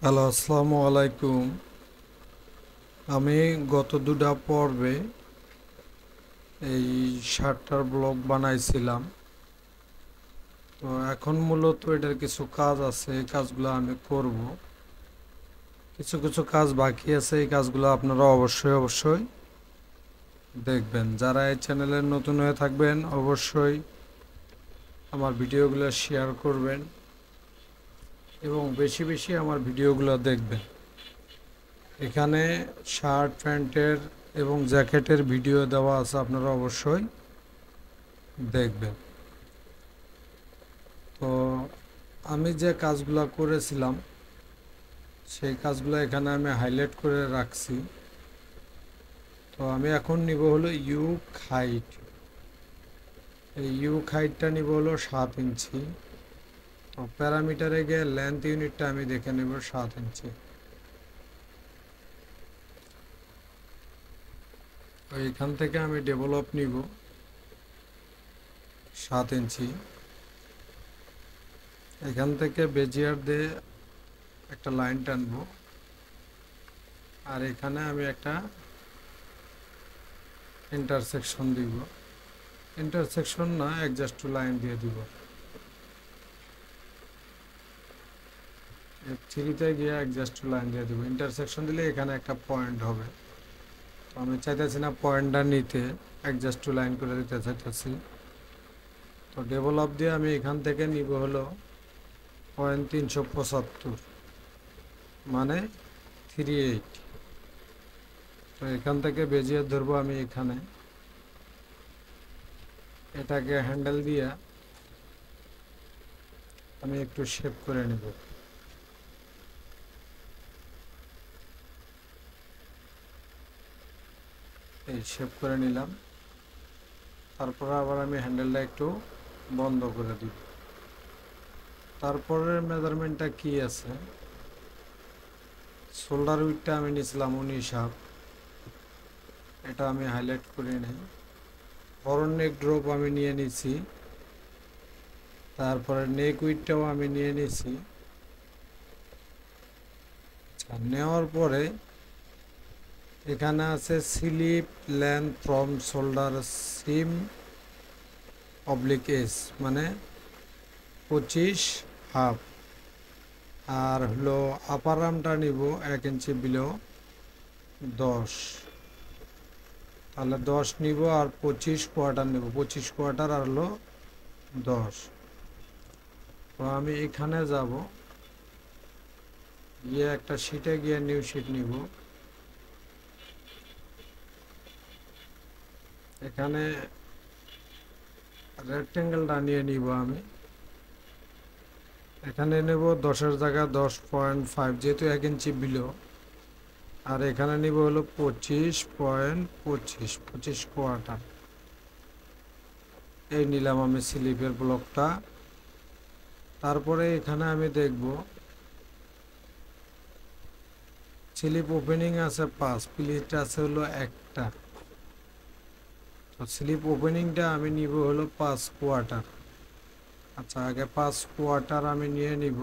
Hello, আসসালামু আলাইকুম। আমি গত দুটা পর্বে এই শার্টটার ব্লগ বানাইছিলাম। তো এখন মূলত এটার কিছু কাজ আছে, এই কাজগুলো আমি করব। কিছু কিছু কাজ বাকি আছে, এই কাজগুলো আপনারা অবশ্যই অবশ্যই দেখবেন। যারা এই চ্যানেলে নতুন হয়ে থাকবেন অবশ্যই আমার ভিডিওগুলো শেয়ার করবেন এবং বেশি বেশি আমার ভিডিওগুলো দেখবেন। এখানে শার্ট প্যান্টের এবং জ্যাকেটের ভিডিও দেওয়া আছে, আপনারা অবশ্যই দেখবেন। তো আমি যে কাজগুলো করেছিলাম সেই কাজগুলো এখানে আমি হাইলাইট করে রাখছি। তো আমি এখন নিব হলো হাইট। এই হাইটটা নিব হলো 7 ইঞ্চি। তো প্যারামিটারে গিয়ে লেন্থ ইউনিটটা আমি দেখে নেব 7 ইঞ্চি। তো এখান থেকে আমি ডেভেলপ নিব 7 ইঞ্চি। এখান থেকে বেজিয়ার দিয়ে একটা লাইন টানবো, আর এখানে আমি একটা ইন্টারসেকশন দিব। ইন্টারসেকশন না, অ্যাডজাস্ট টু লাইন দিয়ে দিব। থ্রিতে গিয়ে অ্যাডজাস্ট টু লাইন দিয়ে দিব। ইন্টারসেকশন দিলে এখানে একটা পয়েন্ট হবে। তো আমি চাইতেছি না পয়েন্টটা নিতে, অ্যাডজাস্ট টু লাইন করে দিতে চাইতেছি। তো ডেভেলপ দিয়ে আমি এখান থেকে নিব হলো 0.375, মানে 38। তো এখান থেকে বেজিয়ে ধরবো আমি এখানে। এটাকে হ্যান্ডেল দিয়ে আমি একটু শেপ করে নেব। এই শেপ করে নিলাম। তারপর আবার আমি হ্যান্ডেলটা একটু বন্ধ করে দিব। তারপরের মেজারমেন্টটা কি আছে, শোল্ডার উইডটা আমি নিয়েছিলাম 19 হাফ। এটা আমি হাইলাইট করে নিই। বড় নেক ড্রপ আমি নিয়ে নিছি। তারপরে নেক উইডটাও আমি নিয়ে নিছি। নেওয়ার পরে এখানে আছে slip length from shoulder SIM oblique S, মানে 25 হাফ। আর হলো আপার আর্মটা নিব 1 ইঞ্চি বিলো 10। তাহলে 10 নিব, আর 25 কোয়ার্টার নিব। 25 কোয়ার্টার আর হলো 10। তো আমি এখানে যাব, গিয়ে একটা শিটে গিয়ে নিউ শিট নিব। এখানে রেক্টেঙ্গেলটা নিয়ে নিব আমি। এখানে নেব 10-এর জায়গায় 10.5, যেহেতু 1 ইঞ্চি বিলো। আর এখানে নিব হলো 25.25 কোয়ার্টার। এই নিলাম আমি স্লিপের ব্লকটা। তারপরে এখানে আমি দেখব স্লিপ ওপেনিং আছে 5, প্লিট আছে হলো একটা। তো স্লিপ ওপেনিংটা আমি নিব হলো 5 কোয়ার্টার। আচ্ছা, আগে 5 কোয়ার্টার আমি নিয়ে নিব।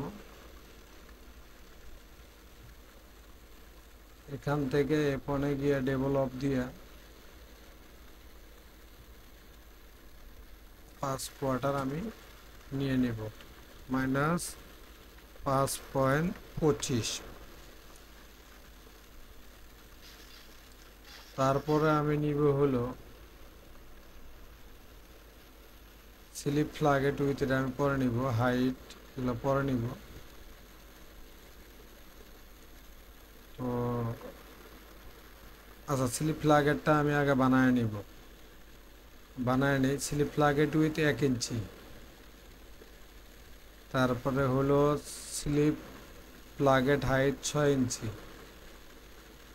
এখান থেকে এপনে গিয়ে ডেভেলপ দিয়ে 5 কোয়ার্টার আমি নিয়ে নেব, -5.25। তারপরে আমি নিব হলো স্লিপ ফ্ল্যাগেট উইথ, আমি পরে নিব হাইট, এগুলো পরে নিব। তো আচ্ছা, স্লিপ ফ্ল্যাগেটটা আমি আগে বানায় নিব। বানায় নিই স্লিপ ফ্ল্যাগেট উইথ 1 ইঞ্চি। তারপরে হলো স্লিপ প্লাগেট হাইট 6 ইঞ্চি।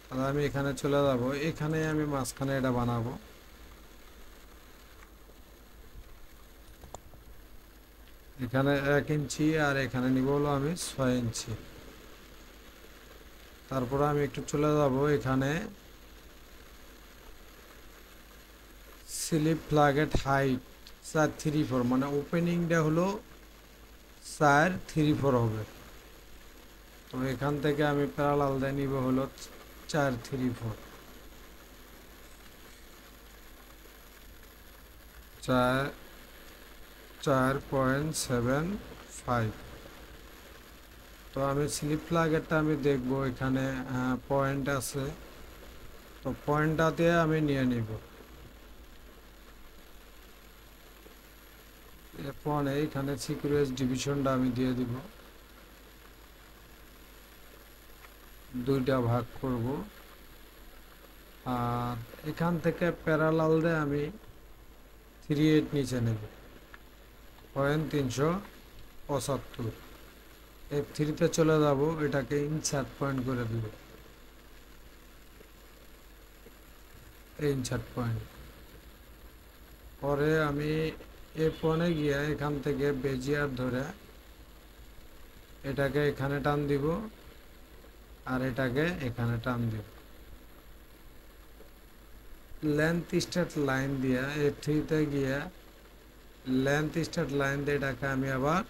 তাহলে আমি এখানে চলে যাব, এখানে আমি মাঝখানে এটা বানাবো। এখানে 1 ইঞ্চি, আর এখানে নিব হলো আমি 6 ইঞ্চি। তারপরে আমি একটু চলে যাব এখানে স্লিপ প্লাগেট হাইট 4.34, মানে ওপেনিংটা হলো 4.34 হবে। তো তো এখান থেকে আমি প্যারালাল দিয়ে নিব হলো 434 4.75। তো আমি স্লিপ প্লাগেরটা আমি দেখব এখানে পয়েন্ট আছে, তো পয়েন্টটাতে আমি নিয়ে নিব। এরপরে এখানে সিকিউরেন্স ডিভিশনটা আমি দিয়ে দিব, 2টা ভাগ করব। আর এখান থেকে প্যারালাল দিয়ে আমি 38 নিচে নেব, 375। F3-তে চলে যাব, এটাকে ইনসার্ট পয়েন্ট করে দিব, ইনসার্ট পয়েন্ট। পরে আমি F1-এ গিয়ে এখান থেকে বেজিয়ার ধরে এটাকে এখানে টান দিব, আর এটাকে এখানে টান দিব। লেন্থ স্টার্ট লাইন দিয়ে F3-তে গিয়ে লেন্থ স্টার্ট লাইন দিয়ে এটাকে আমি আবার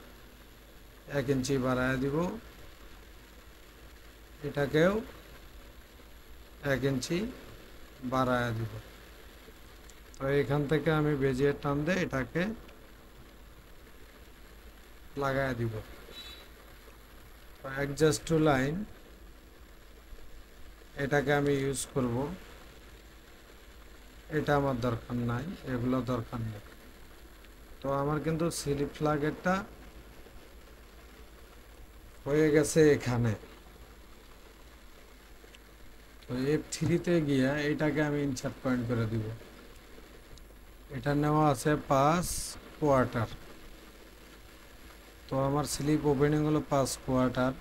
1 ইঞ্চি বাড়ায় দিব, এটাকেও 1 ইঞ্চি বাড়ায় দিব। তো এখান থেকে আমি বেজিয়ার টান দিয়ে এটাকে লাগায় দিব। অ্যাডজাস্ট টু লাইন এটাকে আমি ইউজ করব, এটা আমার দরকার নাই, এগুলো দরকার নেই। তো আমার কিন্তু স্লিপ প্লাগেরটা হয়ে গেছে এখানে। তো F3-তে গিয়ে এটাকে আমি ইনসার্ট পয়েন্ট করে দিব। এটা নেওয়া আছে 5 কোয়ার্টার। তো আমার স্লিপ ওপেনিং হলো 5 কোয়ার্টার।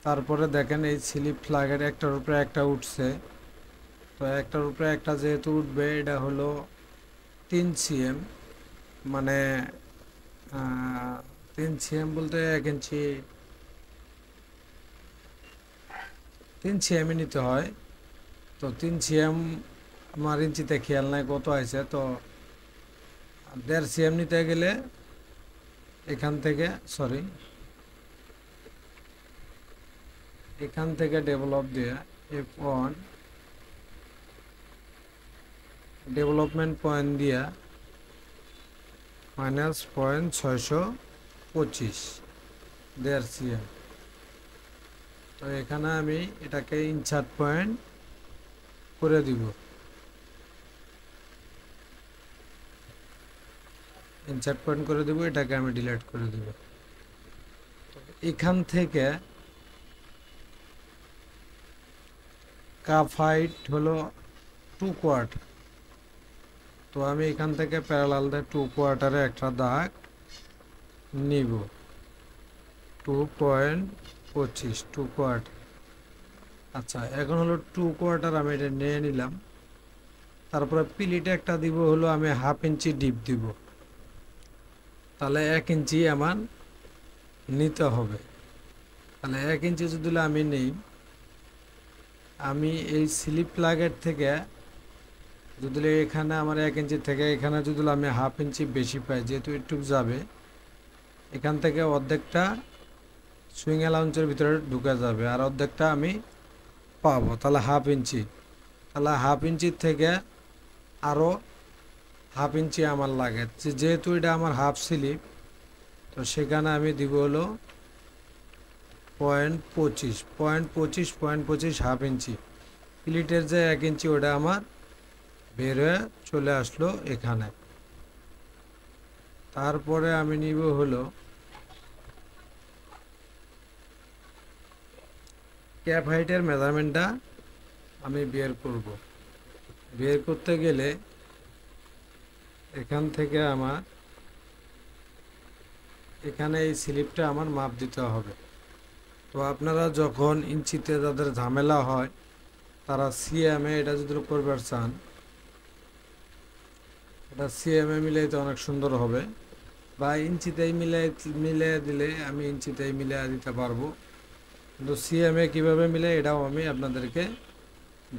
তারপরে দেখেন এই স্লিপ প্লাগের একটার উপরে একটা উঠছে, তো একটার উপরে একটা যেহেতু উঠবে, এটা হলো 3 cm, মানে 3 cm বলতে 1 ইঞ্চি, 3 cm নিতে হয়। তো 3 cm আমার ইঞ্চিতে খেয়াল নাই কত আছে, তো 1.5 cm নিতে গেলে এখান থেকে এখান থেকে ডেভেলপ দিয়ে F1 ডেভেলপমেন্ট পয়েন্ট দিয়া -0.625, 1.5 cm। তো এখানে আমি এটাকে ইনসার্ট পয়েন্ট করে দিব, ইনসার্ট পয়েন্ট করে দিব, এটাকে আমি ডিলিট করে দিব। এখান থেকে কাপ হাইট হলো 2 কোয়ার্টার। তো আমি এখান থেকে প্যারালাল দিয়ে 2 কোয়ার্টারে একটা দাগ নিব, 2.25, 2 কোয়ার্টার। আচ্ছা, এখন হলো 2 কোয়ার্টার আমি এটা নিয়ে নিলাম। তারপরে পিলিটে একটা দিব হলো আমি 1/2 ইঞ্চি ডিপ দিব, তাহলে 1 ইঞ্চি আমার নিতে হবে। তাহলে 1 ইঞ্চি যদি আমি নেই, আমি এই স্লিপ প্লাগের থেকে যদি এখানে আমার 1 ইঞ্চি থেকে এখানে যদি আমি 1/2 ইঞ্চি বেশি পাই, যেহেতু একটু যাবে, এখান থেকে অর্ধেকটা সুইং অ্যালাউন্সের ভিতরে ঢুকে যাবে, আর অর্ধেকটা আমি পাবো, তাহলে 1/2 ইঞ্চি। তাহলে 1/2 ইঞ্চির থেকে আরও 1/2 ইঞ্চি আমার লাগে, যেহেতু এটা আমার হাফ স্লিপ, তো সেখানে আমি দিব হলো 0.25, 1/2 ইঞ্চি। প্লিটের যে 1 ইঞ্চি ওটা আমার বের হয়ে চলে আসলো এখানে। তারপরে আমি নিব হলো ক্যাপ হাইটের মেজারমেন্টটা আমি বের করব। বের করতে গেলে এখান থেকে আমার এখানে এই স্লিপটা আমার মাপ দিতে হবে। তো আপনারা যখন ইঞ্চিতে যাদের ঝামেলা হয়, তারা সিএমএ এটা যদি করবার চান, এটা সিএমএ মিলাইতে অনেক সুন্দর হবে, বা ইঞ্চিতেই মিলিয়ে দিলে আমি ইঞ্চিতেই মিলিয়ে দিতে পারবো। কিন্তু সিএমএ কীভাবে মিলে এটাও আমি আপনাদেরকে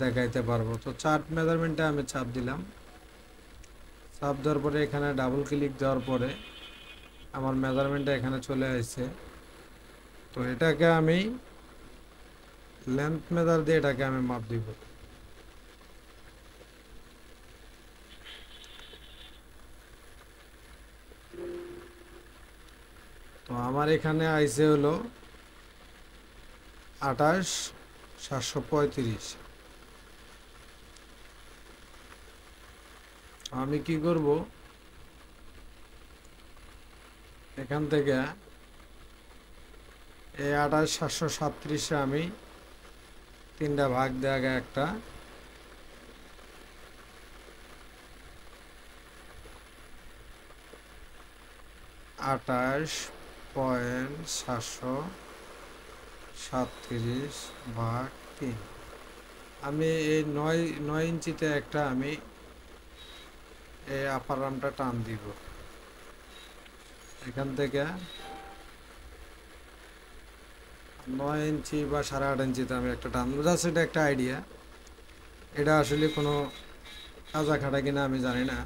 দেখাইতে পারবো। তো চার্ট মেজারমেন্টে আমি চাপ দিলাম, চাপ দেওয়ার পরে এখানে ডাবল ক্লিক দেওয়ার পরে আমার মেজারমেন্টটা এখানে চলে আসছে। তো এটাকে আমি লেন্থ মেজার দিয়ে এটাকে আমি মাপ দিব। তো আমার এখানে আইসে হলো 28,735। আমি কি করব, এখান থেকে এই 28,737-এ আমি 3টা ভাগ দেওয়া গেছে। একটা 28.737/3। আমি এই 9 ইঞ্চিতে একটা আমি এই আপার আর্মটা টান দিব। এখান থেকে 9 ইঞ্চি বা 8.5 ইঞ্চিতে আমি একটা টান দেবো। জাস্ট এটা একটা আইডিয়া, এটা আসলে কোনো কাজা খাটা কিনা আমি জানি না।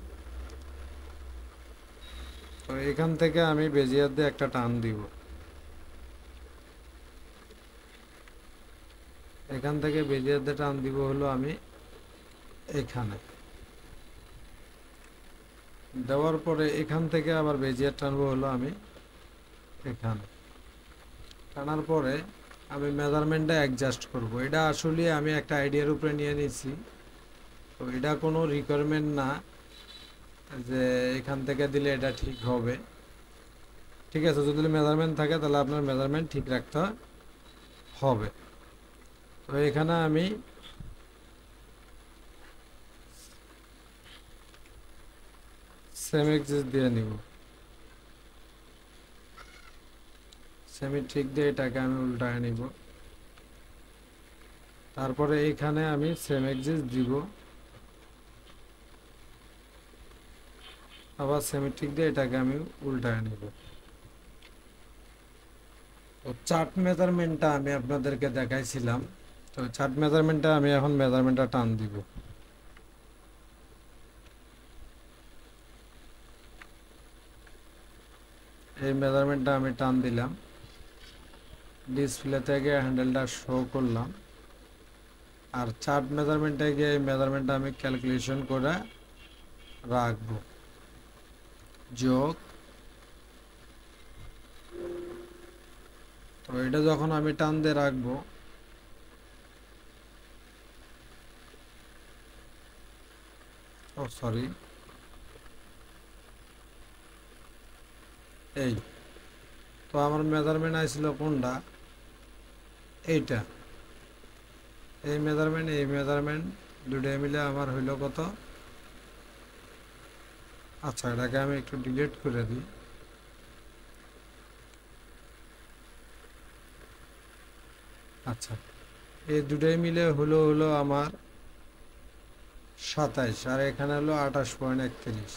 তো এখান থেকে আমি বেজিয়ার দিয়ে একটা টান দিব। এখান থেকে বেজিয়ার দিয়ে টান দিব হলো আমি এখানে দেওয়ার পরে এখান থেকে আবার বেজিয়ার টানবো হলো আমি এখানে। টানার পরে আমি মেজারমেন্টটা অ্যাডজাস্ট করব। এটা আসলে আমি একটা আইডিয়ার উপরে নিয়ে নিছি, তো এটা কোনো রিকোয়ারমেন্ট না যে এখান থেকে দিলে এটা ঠিক হবে। ঠিক আছে, যদি মেজারমেন্ট থাকে তাহলে আপনার মেজারমেন্ট ঠিক রাখতে হবে। তো এখানে আমি সেম এক্সিস দিয়ে নিব। সেমি ঠিক দিয়ে এটাকে আমি উল্টায় নিব। তারপরে এখানে আমি সেম এক্সিস দিব, আবার সেমি ঠিক দিয়ে এটাকে আমি উল্টায় নিব। তো চার্ট মেজারমেন্টটা আমি আপনাদেরকে দেখাইছিলাম। তো চার্ট মেজারমেন্টটা আমি এখন মেজারমেন্টটা টান দিব। এই মেজারমেন্টটা আমি টান দিলাম, ডিসপ্লে থেকে হ্যান্ডেলটা শো করলাম, আর চার্ট মেজারমেন্টে গিয়ে এই মেজারমেন্টটা আমি ক্যালকুলেশন করে রাখবো। যোগ, তো এটা যখন আমি টান দিয়ে রাখবো, ও সরি, এই তো আমার মেজারমেন্ট আসছিল কোনটা, এইটা। এই মেজারমেন্ট দুটোই মিলে আমার হইল কত। আচ্ছা, এটাকে আমি একটু ডিলিট করে দিই। আচ্ছা, এই দুটোই মিলে হলো আমার 27, আর এখানে হলো 28.31।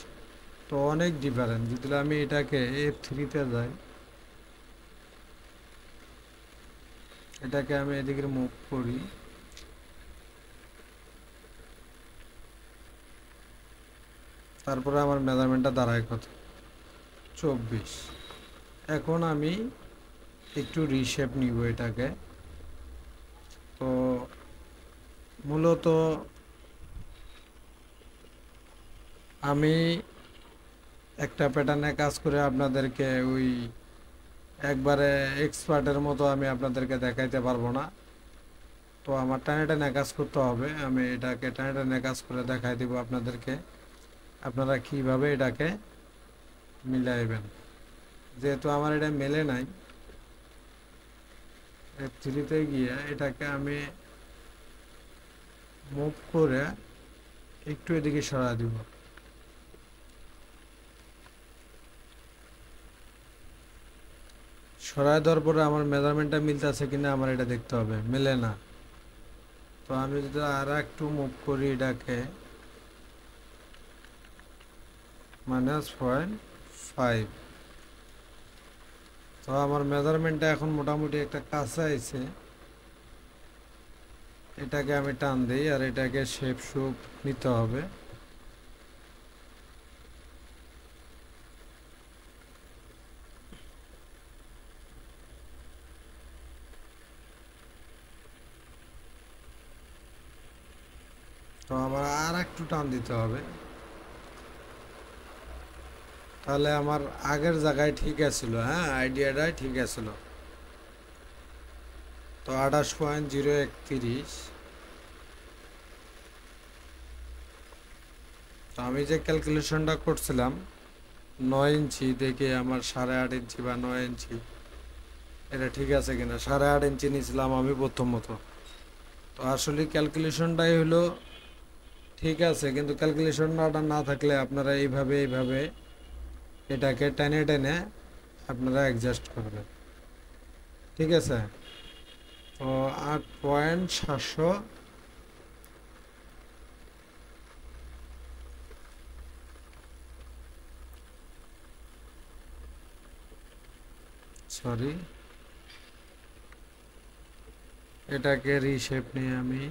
তো অনেক ডিফারেন্স। যদি আমি এটাকে F3-তে যাই, এটাকে আমি এদিকে মুভ করি, তারপরে আমার মেজারমেন্টটা দাঁড়ায় কত, 24। এখন আমি একটু রিশেপ নিব এটাকে। তো মূলত আমি একটা প্যাটার্নে কাজ করে আপনাদেরকে ওই একবারে এক্সপার্টের মতো আমি আপনাদেরকে দেখাইতে পারবো না। তো আমার টানে টানে কাজ করতে হবে। আমি এটাকে টানে টানে কাজ করে দেখাই দিব আপনাদেরকে, আপনারা কিভাবে এটাকে মিলাইবেন। যেহেতু আমার এটা মেলে নাই, F3-তে গিয়ে এটাকে আমি মুভ করে একটু এদিকে সরা দিব। সরাই দেওয়ার পরে আমার মেজারমেন্টটা মিলতেছে কিনা আমার এটা দেখতে হবে, মেলে না। তো আমি যদি আর একটু মুভ করি এটাকে -0.5, তো আমার মেজারমেন্টটা এখন মোটামুটি একটা কাছে আছে। এটাকে আমি টান দিই, আর এটাকে শেপ শুপ নিতে হবে। তো আমার আর একটু টান দিতে হবে, তাহলে আমার আগের জায়গায় ঠিক আছিল। হ্যাঁ, আইডিয়াটাই ঠিক আছিল। তো 28.031। তো আমি যে ক্যালকুলেশনটা করছিলাম 9 ইঞ্চি দেখে আমার 8.5 ইঞ্চি বা 9 ইঞ্চি এটা ঠিক আছে কিনা, 8.5 ইঞ্চি নিয়েছিলাম আমি প্রথমত। তো আসলে ক্যালকুলেশনটাই হলো ঠিক আছে, কিন্তু ক্যালকুলেশনটা না থাকলে আপনারা এইভাবে এটাকে টেনে টেনে আপনারা অ্যাডজাস্ট করবেন। ঠিক আছে। তো 8.700, সরি, এটাকে রিশেপ নিয়ে আমি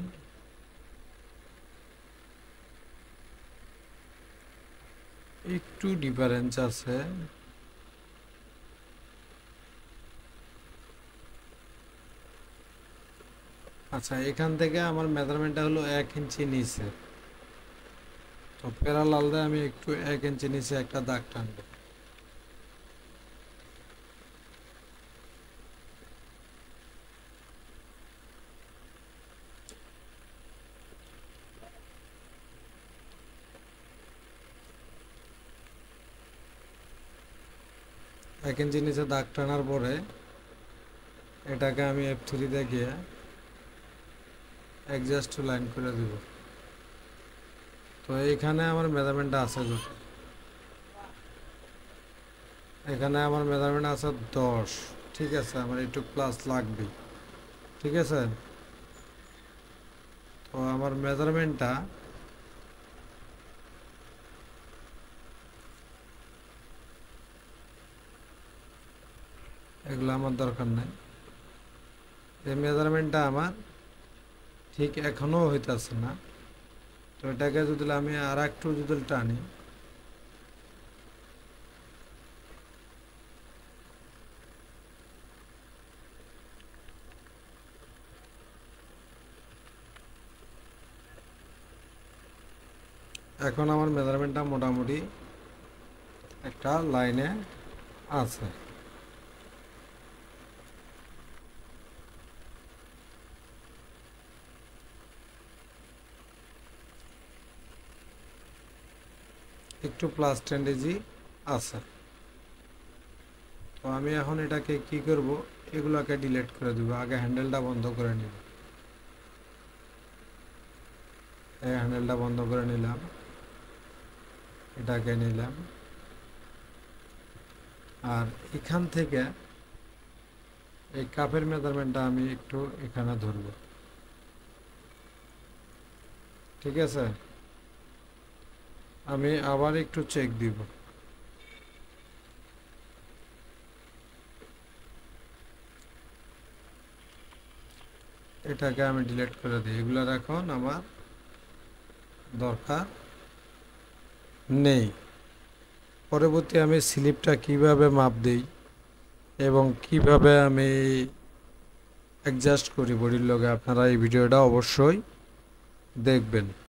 একটু ডিফারেন্স আছে। আচ্ছা, এখান থেকে আমার মেজারমেন্টটা হলো 1 ইঞ্চি নিচে। তো প্যারালাল দিয়ে আমি একটু 1 ইঞ্চি নিচে একটা দাগ টানবো। এক ইঞ্চি নিচে দাগ টানার পরে এটাকে আমি F3 দিয়ে গিয়ে অ্যাডজাস্ট লাইন করে দিব। তো এইখানে আমার মেজারমেন্টটা আছে যত, এখানে আমার মেজারমেন্ট আছে 10। ঠিক আছে, আমার একটু প্লাস লাগবে। ঠিক আছে। তো আমার মেজারমেন্টটা এগুলো আমার দরকার নাই। এই মেজারমেন্টটা আমার ঠিক এখনও হইতেছে না। তো এটাকে যদি আমি আর একটু যদি টানি, এখন আমার মেজারমেন্টটা মোটামুটি একটা লাইনে আছে। একটু প্লাস 10 ইঞ্চি আছে। তো আমি এখন এটাকে কি করব, এগুলোকে ডিলিট করে দেব। আগে হ্যান্ডেলটা বন্ধ করে নিব। এই হ্যান্ডেলটা বন্ধ করে নিলাম, এটাকে নিলাম। আর এখান থেকে এই কাপের মেজারমেন্টটা আমি একটু এখানে ধরব। ঠিক আছে। আমি আবার একটু চেক দিব। এটাকে আমি ডিলিট করে দিই। এগুলোর এখন আমার দরকার নেই। পরবর্তী আমি স্লিপটা কিভাবে মাপ দিই এবং কিভাবে আমি অ্যাডজাস্ট করি বডির লগে, আপনারা এই ভিডিওটা অবশ্যই দেখবেন।